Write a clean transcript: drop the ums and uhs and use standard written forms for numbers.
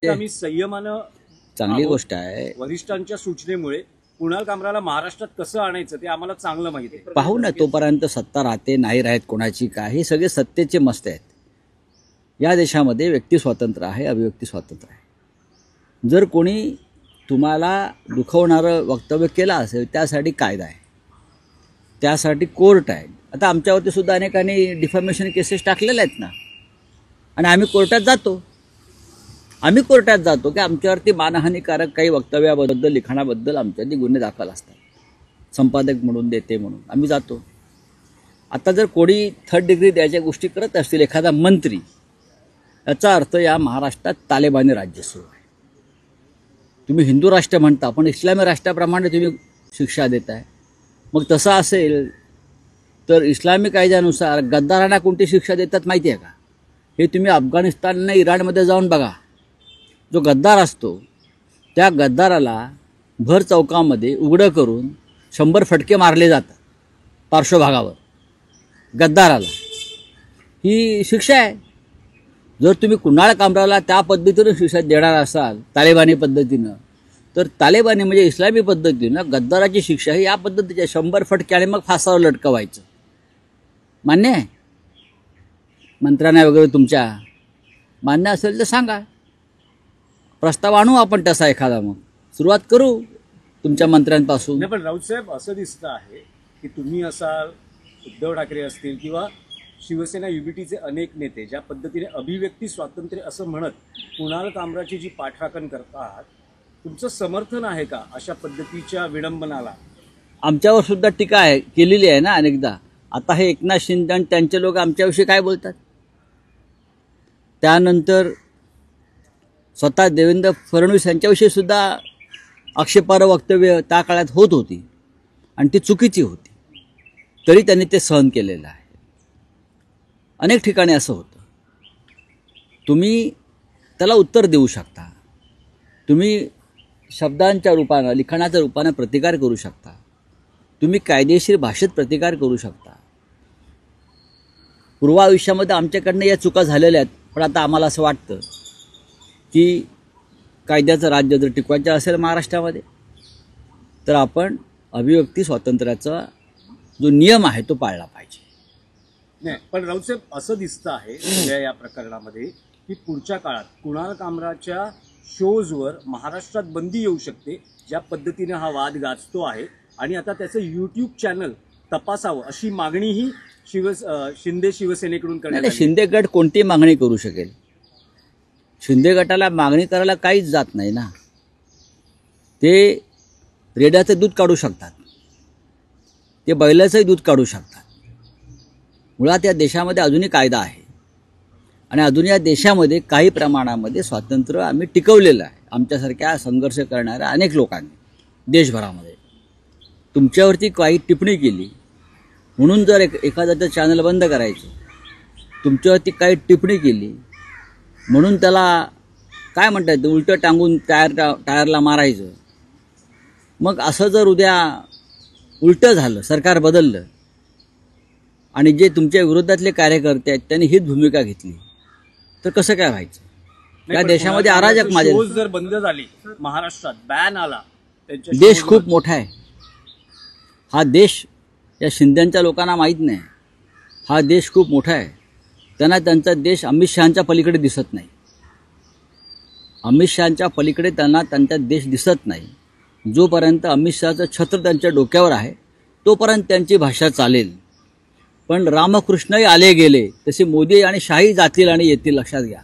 आम्ही संयमानं चांगली गोष्ट आहे. वरिष्ठांच्या सूचनेमुळे कुणाल कामराला महाराष्ट्रात कसं आणायचं ते आम्हाला चांगलं माहिती आहे. पाहू ना, तोपर्यंत सत्ता राहते नाही राहत कोणाची काय, हे सगळे सत्तेचे मस्त आहेत. या देशामध्ये व्यक्ती स्वातंत्र्य आहे, अभिव्यक्ती स्वातंत्र्य आहे. जर कोणी तुम्हाला दुखवणारं वक्तव्य केलं असेल त्यासाठी कायदा आहे, त्यासाठी कोर्ट आहे. आता आमच्यावरती सुद्धा अनेकांनी डिफॉर्मेशन केसेस टाकलेल्या आहेत ना, आणि आम्ही कोर्टात जातो की आमच्यावरती मानहानिकारक काही वक्तव्याबद्दल लिखाणाबद्दल आमच्यावरती गुन्हे दाखल असतात, संपादक म्हणून देते म्हणून आम्ही जातो. आता जर कोणी थर्ड डिग्री द्यायच्या गोष्टी करत असतील एखादा मंत्री, याचा अर्थ या महाराष्ट्रात तालिबानी राज्य सुरू आहे. तुम्ही हिंदू राष्ट्र म्हणता पण इस्लामी राष्ट्राप्रमाणे तुम्ही शिक्षा देताय. मग तसं असेल तर इस्लामी कायद्यानुसार गद्दारांना कोणती शिक्षा देतात माहिती आहे का? हे तुम्ही अफगाणिस्तान आणि इराणमध्ये जाऊन बघा. जो गद्दार असतो त्या गद्दाराला भर चौकामध्ये उघडं करून 100 फटके मारले जातात पार्श्वभागावर. गद्दाराला ही शिक्षा आहे. जर तुम्ही कुणाल कामराला त्या पद्धतीनं शिक्षा देणार असाल तालिबानी पद्धतीनं, तर तालिबानी म्हणजे इस्लामी पद्धतीनं गद्दाराची शिक्षा ही या पद्धतीची 100 फटके आणि मग फासावर लटकवायचं. मान्य आहे? मंत्र्यांना वगैरे तुमच्या मान्य असेल तर सांगा, प्रस्ताव आणू आपण तसा एखादा, मग सुरुवात करू तुमच्या मंत्र्यांपासून. नाही, पण राऊत साहेब असं दिसतं आहे की तुम्ही असाल, उद्धव ठाकरे असतील किंवा शिवसेना युबीटीचे अनेक नेते ज्या पद्धतीने अभिव्यक्ती स्वातंत्र्य असं म्हणत कुणाल कामराची जी पाठराखण करतात, तुमचं समर्थन आहे का अशा पद्धतीच्या विडंबनाला? आमच्यावर सुद्धा टीका आहे केलेली आहे ना अनेकदा. आता हे एकनाथ शिंदे आणि त्यांचे लोक आमच्याविषयी काय बोलतात, त्यानंतर स्वतः देवेंद्र फडणवीस यांच्याविषयी सुद्धा आक्षेपार्ह वक्तव्य त्या काळात होत होती आणि ती चुकीची होती, तरी त्यांनी ते सहन केलेलं आहे. अनेक ठिकाणी असं होतं. तुम्ही त्याला उत्तर देऊ शकता, तुम्ही शब्दांच्या रूपानं लिखाणाच्या रूपानं प्रतिकार करू शकता, तुम्ही कायदेशीर भाषेत प्रतिकार करू शकता. पूर्वायुष्यामध्ये आमच्याकडनं या चुका झालेल्या आहेत, पण आता आम्हाला असं वाटतं की कायद्याचं राज्य जर टिकवायचं असेल महाराष्ट्रामध्ये तर आपण अभिव्यक्ती स्वातंत्र्याचा जो नियम आहे तो पाळला पाहिजे. नाही, पण राऊत साहेब असं दिसतं आहे या प्रकरणामध्ये की पुढच्या काळात कुणाल कामराच्या शोजवर महाराष्ट्रात बंदी येऊ शकते, ज्या पद्धतीने हा वाद गाजतो आहे. आणि आता त्याचं यूट्यूब चॅनल तपासावं अशी मागणीही शिंदे शिवसेनेकडून करण्यात आली. शिंदे गट कोणती मागणी करू शकेल? शिंदे गटाला मागणी करायला काहीच जात नाही ना. ते रेड्याचं दूध काढू शकतात, ते बैलाचंही दूध काढू शकतात. मुळात या देशामध्ये अजूनही कायदा आहे आणि अजून या देशामध्ये काही प्रमाणामध्ये स्वातंत्र्य आम्ही टिकवलेलं आहे आमच्यासारख्या संघर्ष करणाऱ्या अनेक लोकांनी देशभरामध्ये. तुमच्यावरती काही टिप्पणी केली म्हणून जर एखाद्याचं चॅनल बंद करायचं, तुमच्यावरती काही टिप्पणी केली म्हणून त्याला काय म्हणतात उलटं टांगून टायरला मारायचं. मग असं जर उद्या उलटं झालं, सरकार बदललं आणि जे तुमच्या विरोधातले कार्यकर्ते आहेत त्यांनी हीच भूमिका घेतली तर कसं काय व्हायचं? या देशामध्ये अराजक माझे जर बंद झाली, महाराष्ट्रात बॅन आला, देश खूप मोठा आहे. हा देश या शिंद्यांच्या लोकांना माहीत नाही. हा देश खूप मोठा आहे. त्यांना त्यांचा देश अमित शहांच्या पलीकडे दिसत नाही. अमित शहांच्या पलीकडे त्यांना त्यांचा देश दिसत नाही. जोपर्यंत अमित शहाचं छत्र त्यांच्या डोक्यावर आहे तोपर्यंत त्यांची भाषा चालेल. पण रामकृष्णही आले गेले तसे मोदी आणि शाही जातील आणि येतील, लक्षात घ्या.